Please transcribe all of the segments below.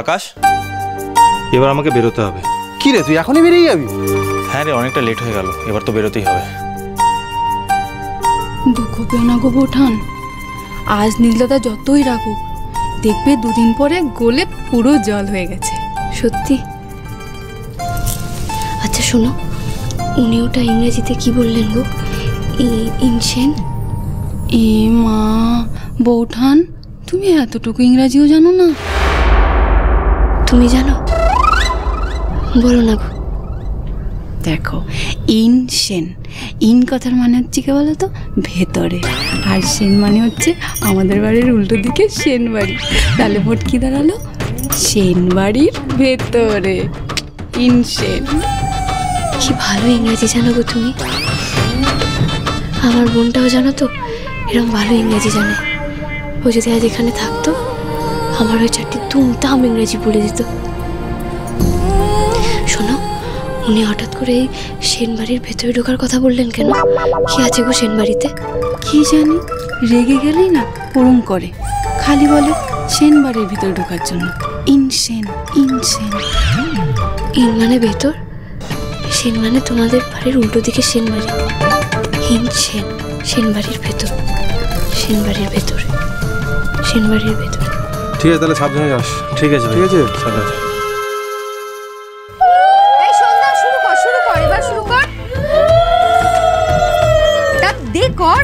আকাশ, এবার আমাকে বেরোতে হবে। কি রে, তুই এখনই বেরিয়ে যাবি? হ্যাঁ রে, অনেকটা লেট হয়ে গেল, এবার তো বেরোতেই হবে। দুঃখ পেও না গো বৌঠান, আজ নীলদাদা যতই রাখুক, দেখবে দুদিন পরে গলে পুরো জল হয়ে গেছে। সত্যি? আচ্ছা শোনো, উনি ওটা ইংরেজিতে কি বললেন গো? ইনসেন? এ মা, বৌঠান তুমি এতটুকু ইংরাজিও জানো না? তুমি জানো? বলো না গো। দেখো, ইনসেন, ইন কথার মানে হচ্ছে কি বলো তো, ভেতরে, আর সেন মানে হচ্ছে আমাদের বাড়ির উল্টো দিকে সেন বাড়ি। তাহলে মোট কি দাঁড়ালো? সেন বাড়ির ভেতরে ইনসেন। কি ভালো ইংরেজি জানো গো তুমি। আমার বোনটাও জানো তো, এরকম ভালো ইংরেজি জানে। ও যদি আজ এখানে থাকতো, আমার ওই চারটি দুমদাম ইংরেজি বলে দিত। শোনো, উনি হঠাৎ করে এই সেন বাড়ির ভেতরে ঢোকার কথা বললেন কেন? কি আছে গো সেন বাড়িতে? কি জানি, রেগে গেলেই না ওরম করে, খালি বলে সেন বাড়ির ভিতরে ঢোকার জন্য ইনসেন ইনসেন। ইন মানে ভেতর, সেন মানে তোমাদের বাড়ির উল্টো দিকে সেন বাড়ি। ইনসেন, সেন বাড়ির ভেতর, সেন বাড়ির ভেতরে, সেন বাড়ির ভেতরে। ঠিক আছে, তাহলে সাবধানে যাস। ঠিক আছে, ঠিক আছে, সাবধানে। এই সন্ধ্যা, শুরু কর, এবার শুরু কর। তা দে কর।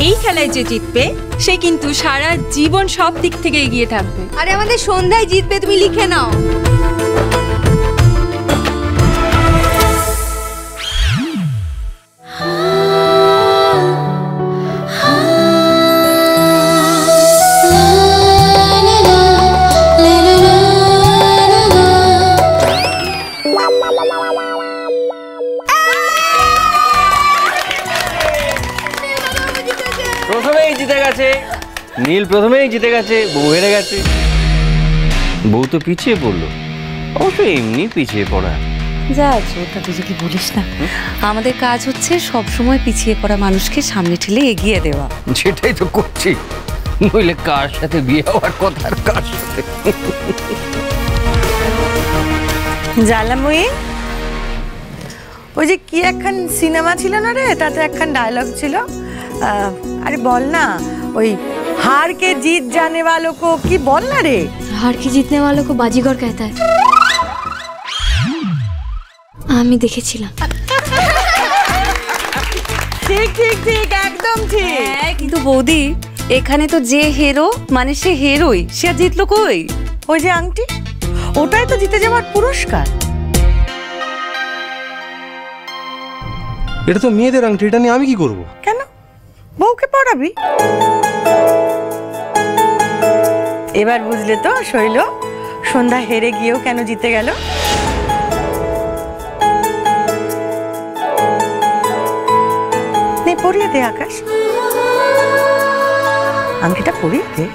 এই খেলায় যে জিতবে সে কিন্তু সারা জীবন সব দিক থেকে এগিয়ে থাকবে। আরে আমাদের সন্ধ্যায় জিতবে, তুমি লিখে নাও। প্রথমেই জিতে গেছে নীল, প্রথমেই জিতে গেছে, বউ হেরে গেছে। বউ তো পিছিয়ে পড়লো, অবশ্য এমনি পিছিয়ে পড়া। যা আছে ওটা তুই কি বলিস না, আমাদের কাজ হচ্ছে সব সময় পিছিয়ে পড়া মানুষকে সামনে ঠেলে এগিয়ে দেওয়া। সেটাই তো করছি, নইলে কার সাথে বিয়ে হওয়ার কথা, আর কার সাথে। জ্বালাময়ী, ওই যে কি একখান সিনেমা ছিল না রে, তাতে একখান ডায়লগ ছিল, আরে বল না, ওই हार के जीत जाने वालों को की बोल ना रे, हार के जीतने वालों को बाजीगर कहता है। আমি দেখেছিলাম। ঠিক ঠিক ঠিক, একদম ঠিক। হ্যাঁ, কিন্তু বৌদি এখানে তো যে হিরো মানে সে হিরোই, সে জিতলো কই? ওই যে আংটি, ওটাই তো জিতে যাওয়ার পুরস্কার। এটা তো মেয়েদের আংটি, এটা নিয়ে আমি কি করব? কেন, বউকে পড়াবি? এবার বুঝলে তো শৈল, সন্ধ্যা হেরে গিয়েও কেন জিতে গেল। নে পরিয়ে দে আকাশ, আংটিটা পরিয়ে দে।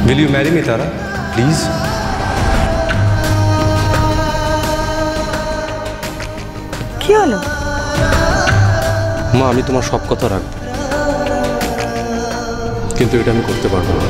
Will you marry me, Tara? Please? হলো? মা, আমি তোমার সব কথা রাখবো, কিন্তু এটা আমি করতে পারবো না।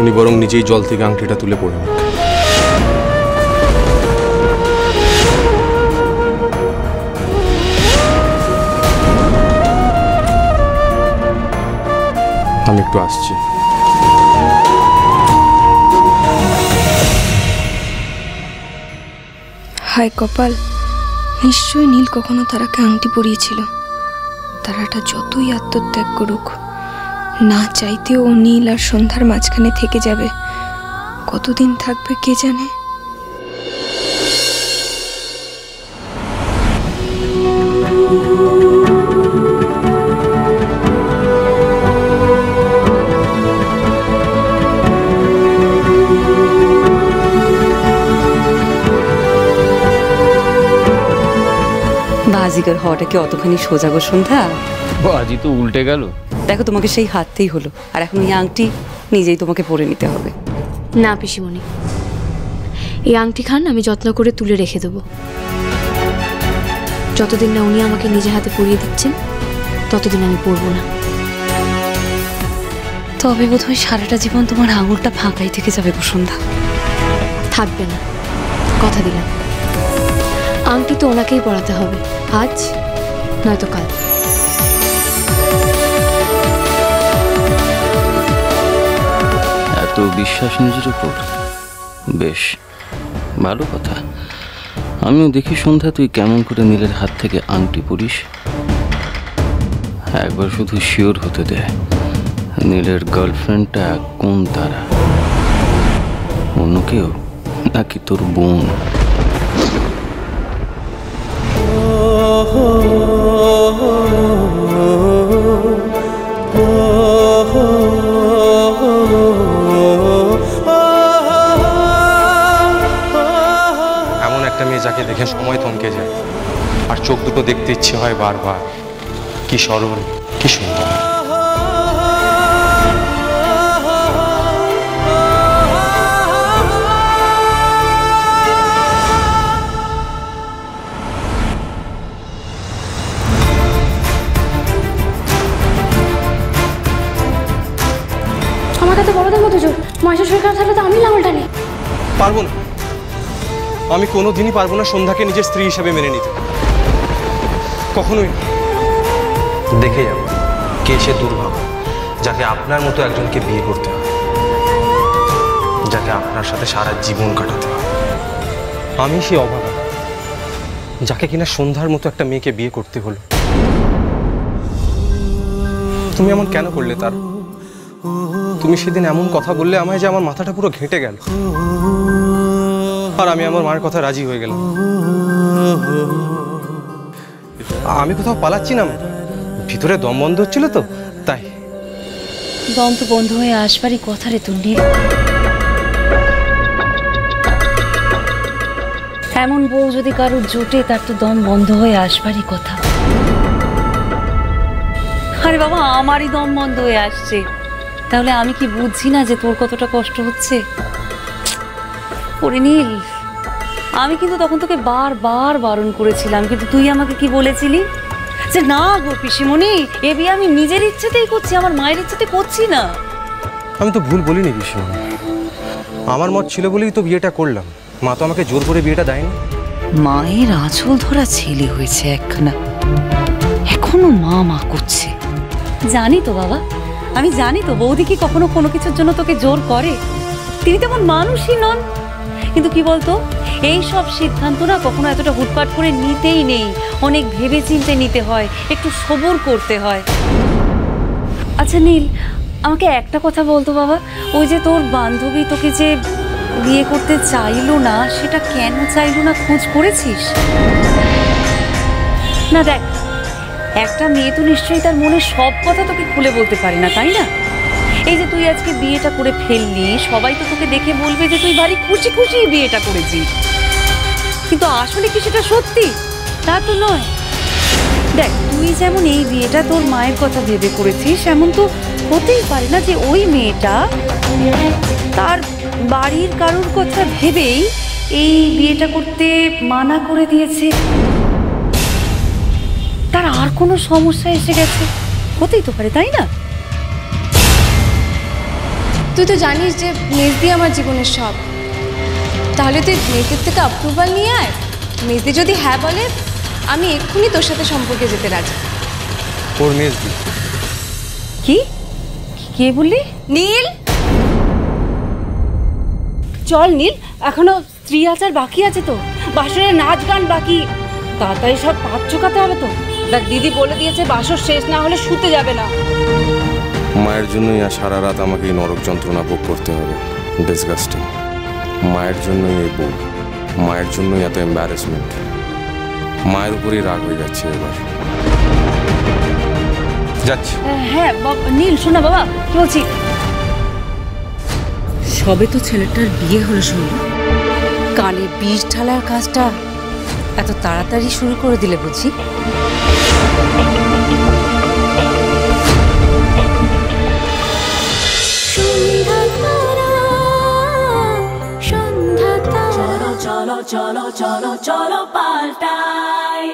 উনি বরং নিজেই জল থেকে আংটিটা তুলে পড়ে নিক। আমি একটু আসছি। হায় কপাল, নিশ্চয়ই নীল কখনো তারাকে আংটি পরিয়েছিল। তারাটা যতই আত্মত্যাগ করুক, না চাইতেও ও নীল আর সন্ধ্যার মাঝখানে থেকে যাবে। কতদিন থাকবে কে জানে। বাজিগার হওয়াটা কি অতখানি সোজা গো সন্ধ্যা? বাজি তো উল্টে গেল। দেখো, তোমাকে সেই হাততেই হলো, আর এখন এই আংটি নিজেই তোমাকে পরে নিতে হবে। না পিসিমণি, এই আংটি খান আমি যত্ন করে তুলে রেখে দেবো। যতদিন না উনি আমাকে নিজে হাতে পরিয়ে দিচ্ছেন, ততদিন আমি পরবো না। তবে বোধহয় সারাটা জীবন তোমার আঙুলটা ফাঁকাই থেকে যাবে গো সন্ধ্যা। থাকবে না, কথা দিলাম। আংটি তো ওনাকেই পরাতে হবে, আজ নয়তো কাল। এত বিশ্বাস নিজের উপর, বেশ ভালো কথা। আমিও দেখি সন্ধ্যা তুই কেমন করে নীলের হাত থেকে আংটি পরিস। একবার শুধু শিওর হতে দে, নীলের গার্লফ্রেন্ডটা কোন তারা, অন্য কেউ নাকি তোর বোন? এমন একটা মেয়ে যাকে দেখে সময় থমকে যায়, আর চোখ দুটো দেখতে ইচ্ছে হয় বারবার। কি সরল, কি সুন্দর। আমার কাছে বড়দের মতো জোর, মাসের শরীর খারাপ থাকলে তো আমি লাঙলটা নেই। পারবো না, আমি কোনোদিনই পারবো না সন্ধ্যাকে নিজের স্ত্রী হিসেবে মেনে নিতে, কখনোই। দেখে যাবো কে সে দুর্ভাগা যাকে আপনার মতো একজনকে বিয়ে করতে হবে, যাকে আপনার সাথে সারা জীবন কাটাতে হবে। আমি সে অভাগা যাকে কিনা সন্ধ্যার মতো একটা মেয়েকে বিয়ে করতে হলো। তুমি এমন কেন করলে তার? তুমি সেদিন এমন কথা বললে আমায় যে আমার মাথাটা পুরো ঘেঁটে গেল, আর আমি আমার মায়ের কথা রাজি হয়ে গেলাম। আমি কোথাও পালাচ্ছি না, ভিতরে দম বন্ধ হচ্ছিল তো তাই। দম তো বন্ধ হয়ে আসবারই কথা রে তুন্নি। এমন বউ যদি কারোর জোটে, তার তো দম বন্ধ হয়ে আসবারই কথা। আরে বাবা, আমারই দম বন্ধ হয়ে আসছে, তাহলে আমি কি বুঝছি না যে তোর কতটা কষ্ট হচ্ছে? ওরে নীল, আমি কিন্তু তখন তোকে বারবার বারণ করেছিলাম, কিন্তু তুই আমাকে কি বলেছিলি? যে না গো পিসিমণি, এ বিয়ে আমি নিজের ইচ্ছেতেই করছি, আমার মায়ের ইচ্ছেতে করছি না। আমি তো ভুল বলিনি পিসিমণি, আমার মত ছিল বলেই তো বিয়েটা করলাম। মা তো আমাকে জোর করে বিয়েটা দেয়নি। মায়ের আঁচল ধরা ছেলে হয়েছে একখানা, এখনো মা মা করছে। জানি তো বাবা, আমি জানি তো বৌদি কি কখনো কোনো কিছুর জন্য তোকে জোর করে? তিনি তেমন মানুষই নন। কিন্তু কি বলতো, এই সব সিদ্ধান্ত না কখনো এতটা হুটপাট করে নিতেই নেই, অনেক ভেবে চিন্তে নিতে হয়, একটু সবর করতে হয়। আচ্ছা নীল, আমাকে একটা কথা বলতো বাবা, ওই যে তোর বান্ধবী তোকে যে বিয়ে করতে চাইলো না, সেটা কেন চাইলো না খোঁজ করেছিস? না দেখ, একটা মেয়ে তো নিশ্চয়ই তার মনে সব কথা তোকে খুলে বলতে পারে না, তাই না? এই যে তুই আজকে বিয়েটা করে ফেললি, সবাই তো তোকে দেখে বলবে যে তুই ভারী খুশি খুশি বিয়েটা করেছিস, কিন্তু আসলে কি সেটা সত্যি? তা তো নয়। দেখ, তুই যেমন এই বিয়েটা তোর মায়ের কথা ভেবে করেছিস, এমন তো হতেই পারে না যে ওই মেয়েটা তার বাড়ির কারোর কথা ভেবেই এই বিয়েটা করতে মানা করে দিয়েছে, তার আর কোনো সমস্যা এসে গেছে, হতেই তো পারে, তাই না? তুই তো জানিস যে মেজদি আমার জীবনের সব। তাহলে তুই মেজদির থেকে অ্যাপ্রুভাল নিয়ে আয়। মেজদি যদি হ্যাঁ বলে, আমি এক্ষুনি তোর সাথে সম্পর্কে যেতে রাজি। ওর মেজদি। কি কে বললি? নীল, চল নীল, এখনো স্ত্রী আচার বাকি আছে তো, বাসরের নাচ গান বাকি, তাড়াতাড়ি সব পাত চোকাতে হবে তো। দেখ দিদি বলে দিয়েছে বাসর শেষ না হলে শুতে যাবে না। মায়ের জন্যই আর সারা রাত আমাকে এই নরক যন্ত্রণা ভোগ করতে হবে। ডিসগাস্টিং। মায়ের জন্যই এই বউ, মায়ের জন্যই এত এম্বারেসমেন্ট। মায়ের উপরেই রাগ হয়ে যাচ্ছে এবার। যাচ্ছি। হ্যাঁ নীল শোনা বাবা, কি বলছি, সবে তো ছেলেটার বিয়ে হলো, শুনল কানে বিষ ঢালার কাজটা এত তাড়াতাড়ি শুরু করে দিলে বুঝি? চলো চলো চলো চলো চলো পাল্টাই।